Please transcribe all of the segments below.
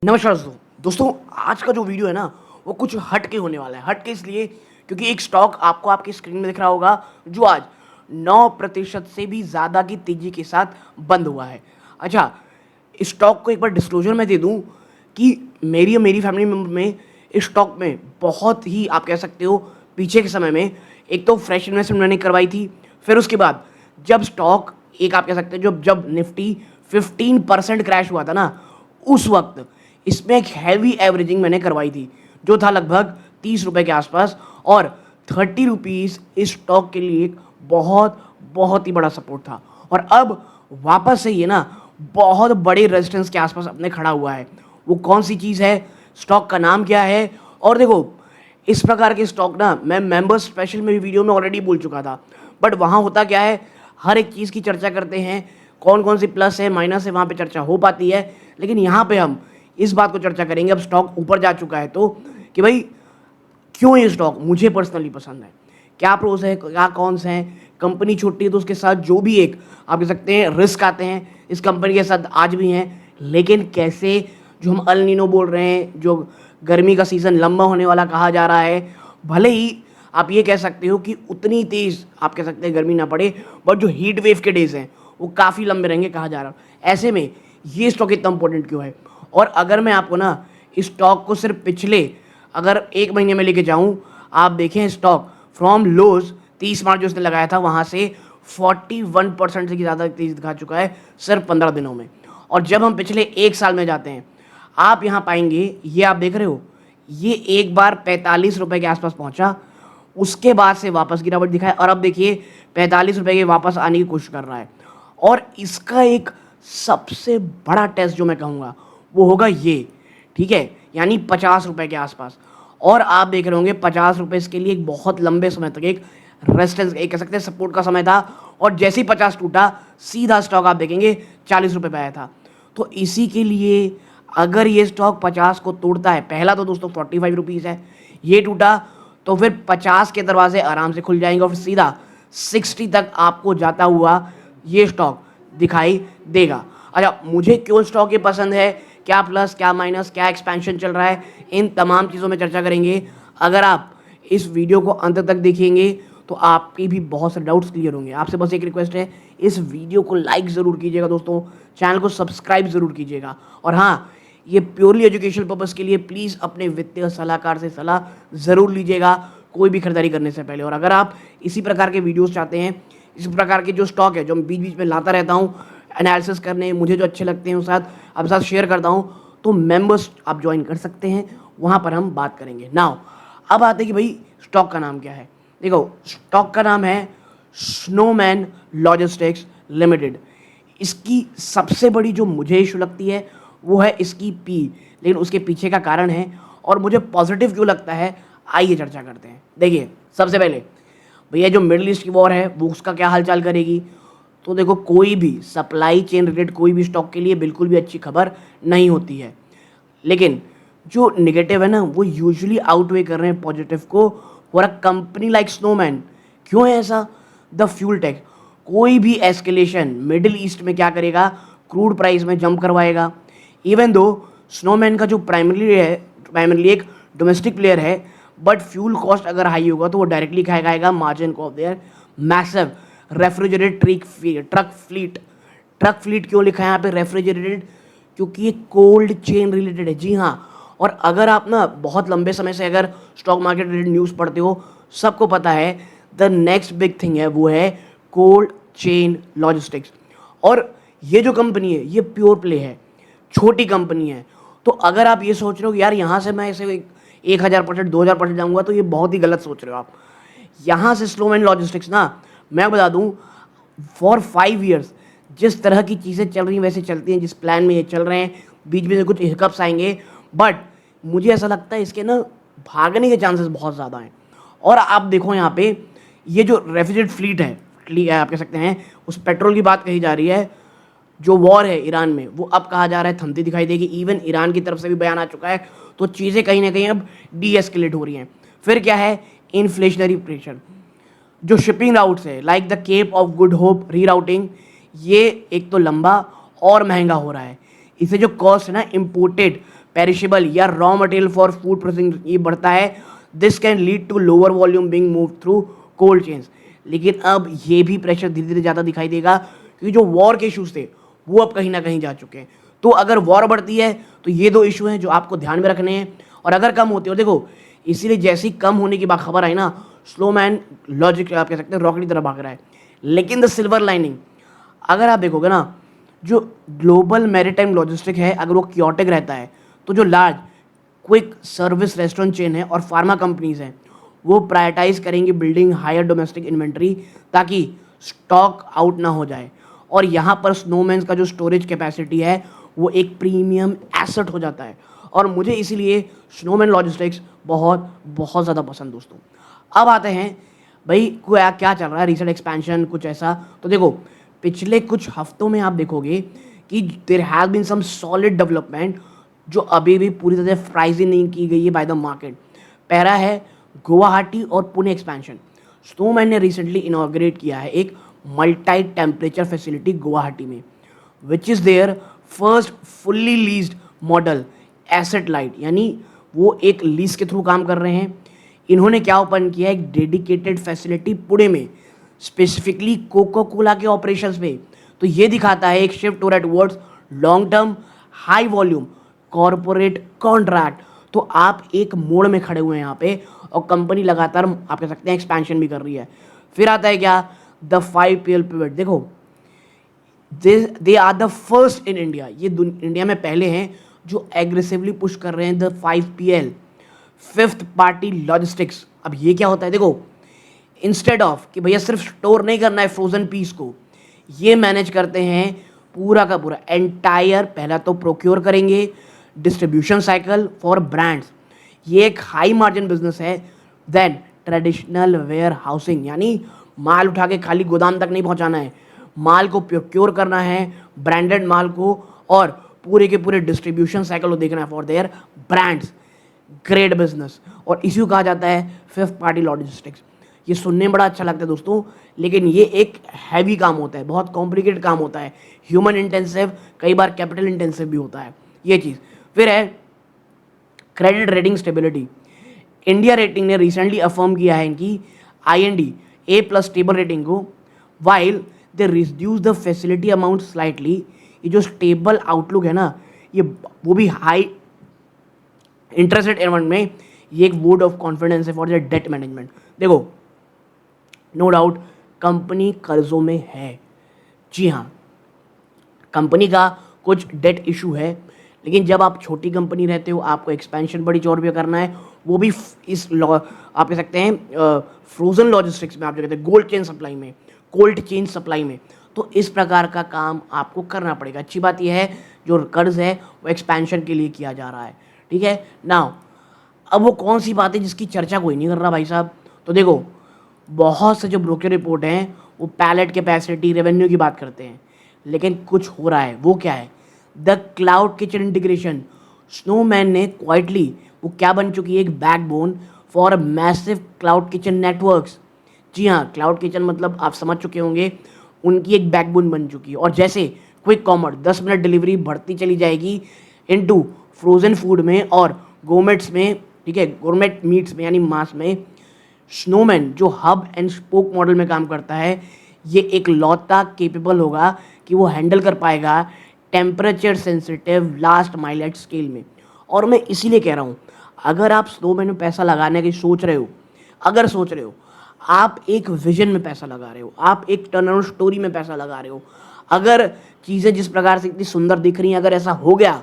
नमस्कार दोस्तों दोस्तों आज का जो वीडियो है ना वो कुछ हट के होने वाला है। हट के इसलिए क्योंकि एक स्टॉक आपको आपकी स्क्रीन में दिख रहा होगा जो आज 9% से भी ज़्यादा की तेज़ी के साथ बंद हुआ है। अच्छा, इस स्टॉक को एक बार डिस्क्लोजर में दे दूं कि मेरी और मेरी फैमिली मेम्बर में इस स्टॉक में बहुत ही आप कह सकते हो पीछे के समय में एक तो फ्रेश इन्वेस्टमेंट मैंने करवाई थी। फिर उसके बाद जब स्टॉक एक आप कह सकते हो जब जब निफ्टी 15% क्रैश हुआ था ना, उस वक्त इसमें एक हैवी एवरेजिंग मैंने करवाई थी जो था लगभग 30 रुपए के आसपास। और 30 रुपीज़ इस स्टॉक के लिए एक बहुत ही बड़ा सपोर्ट था। और अब वापस से ये ना बहुत बड़े रेजिस्टेंस के आसपास अपने खड़ा हुआ है। वो कौन सी चीज़ है, स्टॉक का नाम क्या है? और देखो, इस प्रकार के स्टॉक ना मैं मेंबर्स स्पेशल में भी वीडियो में ऑलरेडी बोल चुका था, बट वहाँ होता क्या है, हर एक चीज़ की चर्चा करते हैं, कौन कौन सी प्लस है माइनस है वहाँ पे चर्चा हो पाती है। लेकिन यहाँ पे हम इस बात को चर्चा करेंगे, अब स्टॉक ऊपर जा चुका है तो, कि भाई क्यों ये स्टॉक मुझे पर्सनली पसंद है, क्या प्रोस है, क्या कॉन्स हैं। कंपनी छोटी है तो उसके साथ जो भी एक आप कह सकते हैं रिस्क आते हैं, इस कंपनी के साथ आज भी हैं। लेकिन कैसे जो हम अल नीनो बोल रहे हैं, जो गर्मी का सीज़न लंबा होने वाला कहा जा रहा है, भले ही आप ये कह सकते हो कि उतनी तेज़ आप कह सकते हैं गर्मी ना पड़े, बट जो हीट वेव के डेज हैं वो काफ़ी लंबे रहेंगे कहा जा रहा है। ऐसे में ये स्टॉक इतना इंपॉर्टेंट क्यों है? और अगर मैं आपको ना इस स्टॉक को सिर्फ पिछले अगर 1 महीने में लेके जाऊं, आप देखें स्टॉक फ्रॉम लोज 30 मार्च जो उसने लगाया था वहां से 41% से ज़्यादा तेज़ी दिखा चुका है सिर्फ 15 दिनों में। और जब हम पिछले 1 साल में जाते हैं, आप यहाँ पाएंगे, ये आप देख रहे हो, ये एक बार 45 रुपए के आसपास पहुंचा, उसके बाद से वापस गिरावट दिखाए और अब देखिए 45 रुपए के वापस आने की कोशिश कर रहा है। और इसका एक सबसे बड़ा टेस्ट जो मैं कहूँगा वो होगा ये, ठीक है, यानी 50 रुपए के आसपास। और आप देख रहे होंगे 50 रुपए इसके लिए एक बहुत लंबे समय तक एक रेजिस्टेंस, एक कह सकते हैं सपोर्ट का समय था। और जैसे ही 50 टूटा, सीधा स्टॉक आप देखेंगे 40 रुपए पे आया था। तो इसी के लिए अगर ये स्टॉक 50 को तोड़ता है, पहला तो दोस्तों 45 रुपीज़ है, ये टूटा तो फिर 50 के दरवाजे आराम से खुल जाएंगे और फिर सीधा 60 तक आपको जाता हुआ ये स्टॉक दिखाई देगा। अच्छा, मुझे क्यों स्टॉक ये पसंद है, क्या प्लस क्या माइनस, क्या एक्सपेंशन चल रहा है, इन तमाम चीज़ों में चर्चा करेंगे। अगर आप इस वीडियो को अंत तक देखेंगे तो आपके भी बहुत से डाउट्स क्लियर होंगे। आपसे बस एक रिक्वेस्ट है, इस वीडियो को लाइक ज़रूर कीजिएगा दोस्तों, चैनल को सब्सक्राइब ज़रूर कीजिएगा। और हाँ, ये प्योरली एजुकेशनल पर्पज़ के लिए प्लीज़ अपने वित्तीय सलाहकार से सलाह ज़रूर लीजिएगा कोई भी खरीदारी करने से पहले। और अगर आप इसी प्रकार के वीडियोज़ चाहते हैं, इस प्रकार के जो स्टॉक है जो मैं बीच बीच में लाता रहता हूँ एनालिसिस करने, मुझे जो अच्छे लगते हैं उस साथ आपके साथ शेयर करता हूँ, तो मेंबर्स आप ज्वाइन कर सकते हैं, वहाँ पर हम बात करेंगे। नाउ अब आते हैं कि भाई स्टॉक का नाम क्या है। देखो, स्टॉक का नाम है स्नोमैन लॉजिस्टिक्स लिमिटेड। इसकी सबसे बड़ी जो मुझे इशू लगती है वो है इसकी पी, लेकिन उसके पीछे का कारण है और मुझे पॉजिटिव क्यों लगता है, आइए चर्चा करते हैं। देखिए, सबसे पहले भैया जो मिडिल ईस्ट की वॉर है वो उसका क्या हालचाल करेगी। तो देखो, कोई भी सप्लाई चेन रिलेटेड कोई भी स्टॉक के लिए बिल्कुल भी अच्छी खबर नहीं होती है, लेकिन जो नेगेटिव है ना वो यूजुअली आउटवे कर रहे हैं पॉजिटिव को for a company like snowman. क्यों है ऐसा? द फ्यूल टैक्स, कोई भी एस्केलेशन मिडिल ईस्ट में क्या करेगा, क्रूड प्राइस में जंप करवाएगा। इवन दो स्नोमैन का जो प्राइमरली एक डोमेस्टिक प्लेयर है, बट फ्यूल कॉस्ट अगर हाई होगा तो वो डायरेक्टली खाएगा मार्जिन को of their massive refrigerated truck fleet. क्यों लिखा है यहाँ पे रेफ्रिजरेटेड? क्योंकि ये कोल्ड चेन रिलेटेड है। जी हाँ, और अगर आप ना बहुत लंबे समय से अगर स्टॉक मार्केट रिलेटेड न्यूज़ पढ़ते हो, सबको पता है द नेक्स्ट बिग थिंग है वो है कोल्ड चेन लॉजिस्टिक्स। और ये जो कंपनी है ये प्योर प्ले है, छोटी कंपनी है। तो अगर आप ये सोच रहे हो कि यार यहाँ से मैं ऐसे 1000%, 2000% जाऊँगा, तो ये बहुत ही गलत सोच रहे हो आप। यहाँ से स्नोमैन लॉजिस्टिक्स ना, मैं बता दूँ, फॉर 5 ईयर्स जिस तरह की चीज़ें चल रही हैं वैसे चलती हैं, जिस प्लान में ये चल रहे हैं, बीच में से कुछ हिकअप्स आएंगे, बट मुझे ऐसा लगता है इसके ना भागने के चांसेस बहुत ज़्यादा हैं। और आप देखो यहाँ पे ये जो रेफ्रिजरेटेड फ्लीट है, आप कह सकते हैं, उस पेट्रोल की बात कही जा रही है, जो वॉर है ईरान में वो अब कहा जा रहा है थमती दिखाई देगी। इवन ईरान की तरफ से भी बयान आ चुका है, तो चीज़ें कहीं ना कहीं अब डी एस्केलेट हो रही हैं। फिर क्या है, इन्फ्लेशनरी प्रेशर, जो शिपिंग राउट्स है like the Cape of Good Hope rerouting, ये एक तो लंबा और महंगा हो रहा है। इसे जो कॉस्ट है ना इम्पोर्टेड पेरिशेबल या raw material for food processing ये बढ़ता है, this can lead to lower volume being move through cold chains. लेकिन अब ये भी प्रेशर धीरे धीरे ज़्यादा दिखाई देगा, क्योंकि जो वॉर के इशूज़ थे वो अब कहीं ना कहीं जा चुके हैं। तो अगर वॉर बढ़ती है तो ये दो इशू हैं जो आपको ध्यान में रखने हैं, और अगर कम होते हो देखो, इसीलिए जैसे ही कम होने की बात खबर आई ना, स्लो मैन लॉजिक आप कह सकते हैं रॉकेट की तरह भाग रहा है। लेकिन द सिल्वर लाइनिंग, अगर आप देखोगे ना, जो ग्लोबल मैरीटाइम लॉजिस्टिक है अगर वो क्योटिक रहता है, तो जो large quick service restaurant chain है और फार्मा कंपनीज हैं वो प्रायोरिटाइज करेंगे बिल्डिंग हायर डोमेस्टिक इन्वेंट्री, ताकि स्टॉक आउट ना हो जाए। और यहाँ पर स्नोमैन का जो स्टोरेज कैपेसिटी है वो एक प्रीमियम एसेट हो जाता है, और मुझे इसीलिए स्नोमैन लॉजिस्टिक्स बहुत बहुत ज़्यादा पसंद दोस्तों। अब आते हैं भाई क्या क्या चल रहा है, रिसेंट एक्सपेंशन कुछ ऐसा। तो देखो पिछले कुछ हफ्तों में आप देखोगे कि there has been some solid development जो अभी भी पूरी तरह से प्राइज नहीं की गई है बाय द मार्केट। पहला है गुवाहाटी और पुणे एक्सपेंशन। स्नोमैन ने रिसेंटली इनॉग्रेट किया है एक मल्टी टेम्परेचर फैसिलिटी गुवाहाटी में, which is their first fully leased model asset light, यानी वो एक लीज के थ्रू काम कर रहे हैं। इन्होंने क्या ओपन किया, एक डेडिकेटेड फैसिलिटी पुणे में स्पेसिफिकली कोको कोला के ऑपरेशंस में। तो ये दिखाता है एक शिफ्ट हो रहा है towards long term high volume corporate contract. तो आप एक मोड़ में खड़े हुए हैं यहाँ पे, और कंपनी लगातार आप कह सकते हैं एक्सपेंशन भी कर रही है। फिर आता है क्या, द 5PL पिवट। देखो they are the first in India, ये इंडिया में पहले हैं जो एग्रेसिवली पुश कर रहे हैं the 5PL, fifth party logistics. अब ये क्या होता है, देखो इंस्टेड ऑफ कि भैया सिर्फ स्टोर नहीं करना है फ्रोजन पीस को, ये मैनेज करते हैं पूरा का पूरा एंटायर। पहला तो प्रोक्योर करेंगे डिस्ट्रीब्यूशन साइकिल फॉर ब्रांड्स, ये एक हाई मार्जिन बिजनेस है। देन ट्रेडिशनल वेयर हाउसिंग, यानी माल उठा के खाली गोदाम तक नहीं पहुंचाना है, माल को प्रोक्योर करना है ब्रांडेड माल को, और पूरे के पूरे डिस्ट्रीब्यूशन साइकिल को देखना है for their brands. Great business, और इसी को कहा जाता है फिफ्थ पार्टी लॉजिस्टिक्स। ये सुनने में बड़ा अच्छा लगता है दोस्तों, लेकिन ये एक हैवी काम होता है, बहुत कॉम्प्लिकेटेड काम होता है, ह्यूमन इंटेंसिव, कई बार कैपिटल इंटेंसिव भी होता है ये चीज़। फिर है credit rating stability. India rating ने रिसेंटली अफर्म किया है इनकी IND A+ स्टेबल रेटिंग को, while they reduce the facility amount slightly. ये जो स्टेबल आउटलुक है ना, ये वो भी हाई इंटरेस्ट रेट एनवायरमेंट में, ये एक वोट ऑफ कॉन्फिडेंस है फॉर द डेट मैनेजमेंट। देखो नो डाउट कंपनी कर्जों में है, जी हाँ कंपनी का कुछ डेट इशू है, लेकिन जब आप छोटी कंपनी रहते हो, आपको एक्सपेंशन बड़ी चौड़ पे करना है, वो भी इस आप कह सकते हैं फ्रोजन लॉजिस्टिक्स में, आप जो कहते हैं कोल्ड चेन सप्लाई में, तो इस प्रकार का काम आपको करना पड़ेगा। अच्छी बात यह है जो कर्ज है वो एक्सपेंशन के लिए किया जा रहा है, ठीक है ना। अब वो कौन सी बात है जिसकी चर्चा कोई नहीं कर रहा भाई साहब, तो देखो बहुत से जो ब्रोकर रिपोर्ट हैं वो पैलेट कैपेसिटी रेवेन्यू की बात करते हैं, लेकिन कुछ हो रहा है। वो क्या है, the cloud kitchen integration. Snowman ने क्वाइटली वो क्या बन चुकी है, एक backbone for massive cloud kitchen networks. जी हाँ, क्लाउड किचन मतलब आप समझ चुके होंगे, उनकी एक बैकबोन बन चुकी है। और जैसे क्विक कॉमर्स 10 मिनट डिलीवरी बढ़ती चली जाएगी इनटू फ्रोजन फूड में और गोमेट्स में, ठीक है, गोरमेट मीट्स में यानी मांस में, स्नोमैन जो हब एंड स्पोक मॉडल में काम करता है, ये एक लौता केपेबल होगा कि वो हैंडल कर पाएगा temperature sensitive last mile at scale में। और मैं इसीलिए कह रहा हूँ, अगर आप स्नोमैन में पैसा लगाने की सोच रहे हो, आप एक विजन में पैसा लगा रहे हो, आप एक टर्नअराउंड स्टोरी में पैसा लगा रहे हो, अगर चीज़ें जिस प्रकार से इतनी सुंदर दिख रही हैं, अगर ऐसा हो गया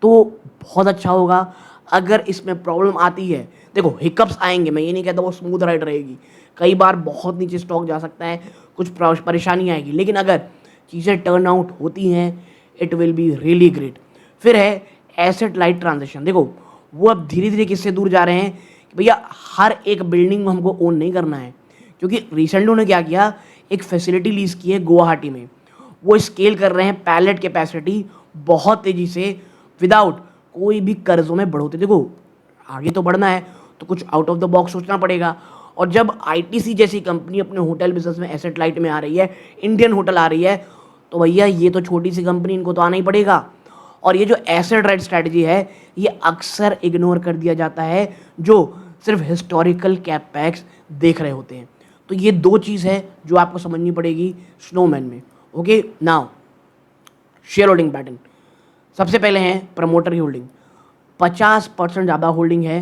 तो बहुत अच्छा होगा। अगर इसमें प्रॉब्लम आती है, देखो हिकअप्स आएंगे, मैं ये नहीं कहता वो स्मूथ राइड रहेगी, कई बार बहुत नीचे स्टॉक जा सकता है, कुछ परेशानी आएगी, लेकिन अगर चीज़ें टर्न आउट होती हैं it will be really great. फिर है एसेट लाइट ट्रांजेक्शन। देखो वो अब धीरे धीरे किससे दूर जा रहे हैं कि भैया हर एक बिल्डिंग में हमको ओन नहीं करना है, क्योंकि रिसेंटली उन्होंने क्या किया, एक फैसिलिटी लीज की है गुवाहाटी में, वो स्केल कर रहे हैं पैलेट कैपेसिटी बहुत तेज़ी से विदाउट कोई भी कर्जों में बढ़ोतरी। देखो आगे तो बढ़ना है तो कुछ आउट ऑफ द बॉक्स सोचना पड़ेगा, और जब ITC जैसी कंपनी अपने होटल बिजनेस में एसेट लाइट में आ रही है, इंडियन होटल आ रही है, तो भैया ये तो छोटी सी कंपनी, इनको तो आना ही पड़ेगा। और ये जो एसेट राइट स्ट्रैटेजी है ये अक्सर इग्नोर कर दिया जाता है जो सिर्फ हिस्टोरिकल कैपेक्स देख रहे होते हैं। तो ये दो चीज़ है जो आपको समझनी पड़ेगी स्नोमैन में। Okay, now share holding pattern. सबसे पहले है प्रमोटर की होल्डिंग, 50% ज़्यादा होल्डिंग है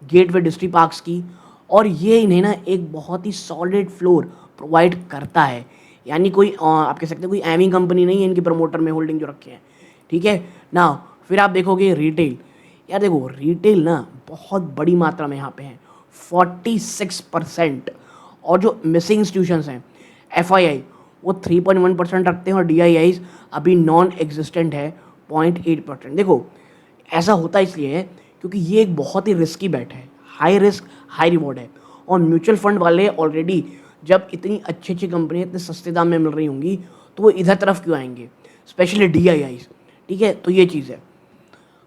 गेटवे डिस्ट्री पार्क्स की, और ये इन्हें ना एक बहुत ही सॉलिड फ्लोर प्रोवाइड करता है। यानी कोई आप कह सकते हैं कोई एमी कंपनी नहीं है इनकी प्रमोटर में होल्डिंग जो रखे हैं, ठीक है ना। फिर आप देखोगे रिटेल, यार देखो रिटेल ना बहुत बड़ी मात्रा में यहाँ पे है 46%, और जो मिसिंग इंस्टीट्यूशंस हैं एफआईआई वो 3.1% रखते हैं, और डीआईआईज अभी नॉन एग्जिस्टेंट है 0.8%। देखो ऐसा होता इसलिए है क्योंकि ये एक बहुत ही रिस्की बैट है, हाई रिस्क हाई रिवॉर्ड है, और म्यूचुअल फंड वाले ऑलरेडी जब इतनी अच्छी अच्छी कंपनियाँ इतने सस्ते दाम में मिल रही होंगी तो वो इधर तरफ क्यों आएंगे, स्पेशली डीआईआईज, ठीक है। तो ये चीज़ है।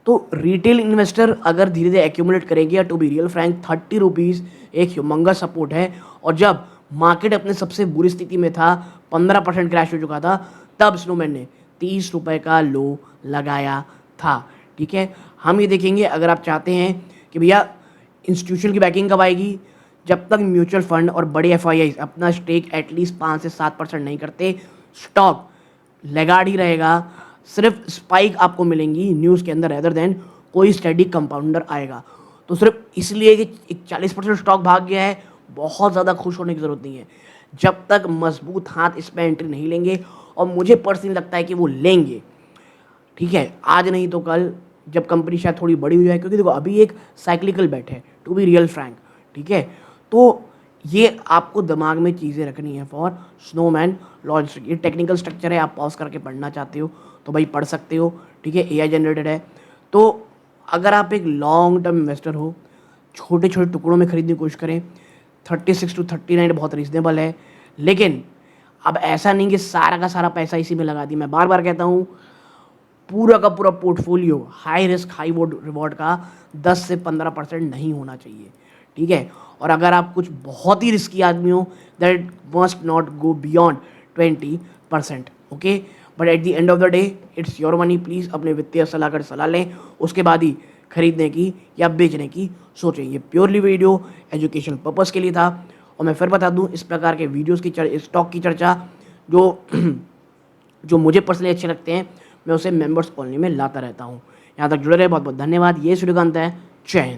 तो रिटेल इन्वेस्टर अगर धीरे धीरे एक्यूमुलेट करेंगे, या to be real frank 30 rupees एक ह्यूमंगस सपोर्ट है, और जब मार्केट अपने सबसे बुरी स्थिति में था 15% क्रैश हो चुका था, तब स्नोमैन ने 30 रुपये का लो लगाया था, ठीक है। हम ये देखेंगे अगर आप चाहते हैं कि भैया इंस्टीट्यूशन की बैकिंग कब आएगी, जब तक म्यूचुअल फंड और बड़े एफआईआई अपना स्टेक एटलीस्ट 5 से 7% नहीं करते, स्टॉक लेगाड़ ही रहेगा। सिर्फ स्पाइक आपको मिलेंगी न्यूज़ के अंदर रेदर देन कोई स्टडी कंपाउंडर आएगा। तो सिर्फ इसलिए कि एक 40% स्टॉक भाग गया है बहुत ज़्यादा खुश होने की ज़रूरत नहीं है, जब तक मजबूत हाथ इस पर एंट्री नहीं लेंगे, और मुझे पर्सनली लगता है कि वो लेंगे, ठीक है, आज नहीं तो कल, जब कंपनी शायद थोड़ी बड़ी हो जाए, क्योंकि देखो अभी एक साइक्लिकल बैट है टू बी रियल फ्रैंक, ठीक है। तो ये आपको दिमाग में चीज़ें रखनी है फॉर स्नोमैन लॉन्च। ये टेक्निकल स्ट्रक्चर है, आप पॉज करके पढ़ना चाहते हो तो भाई पढ़ सकते हो, ठीक है, एआई जनरेटेड है। तो अगर आप एक लॉन्ग टर्म इन्वेस्टर हो, छोटे छोटे टुकड़ों में खरीदने की कोशिश करें, 36 to 39 बहुत रीजनेबल है, लेकिन अब ऐसा नहीं कि सारा का सारा पैसा इसी में लगा दी। मैं बार बार कहता हूँ पूरा का पूरा portfolio high risk high reward का 10 से 15% नहीं होना चाहिए, ठीक है। और अगर आप कुछ बहुत ही रिस्की आदमी हो that must not go beyond 20%, okay. But at the end of the day it's your money, please अपने वित्तीय सलाहकार सलाह लें, उसके बाद ही खरीदने की या बेचने की सोचें। ये प्योरली वीडियो एजुकेशन पर्पस के लिए था। और मैं फिर बता दूं, इस प्रकार के वीडियोस की स्टॉक की चर्चा जो जो मुझे पर्सनली अच्छे लगते हैं, मैं उसे मेंबर्स ओनली में लाता रहता हूँ। यहाँ तक जुड़े रहे, बहुत बहुत धन्यवाद। ये सूर्यकांत है, जय हिंद।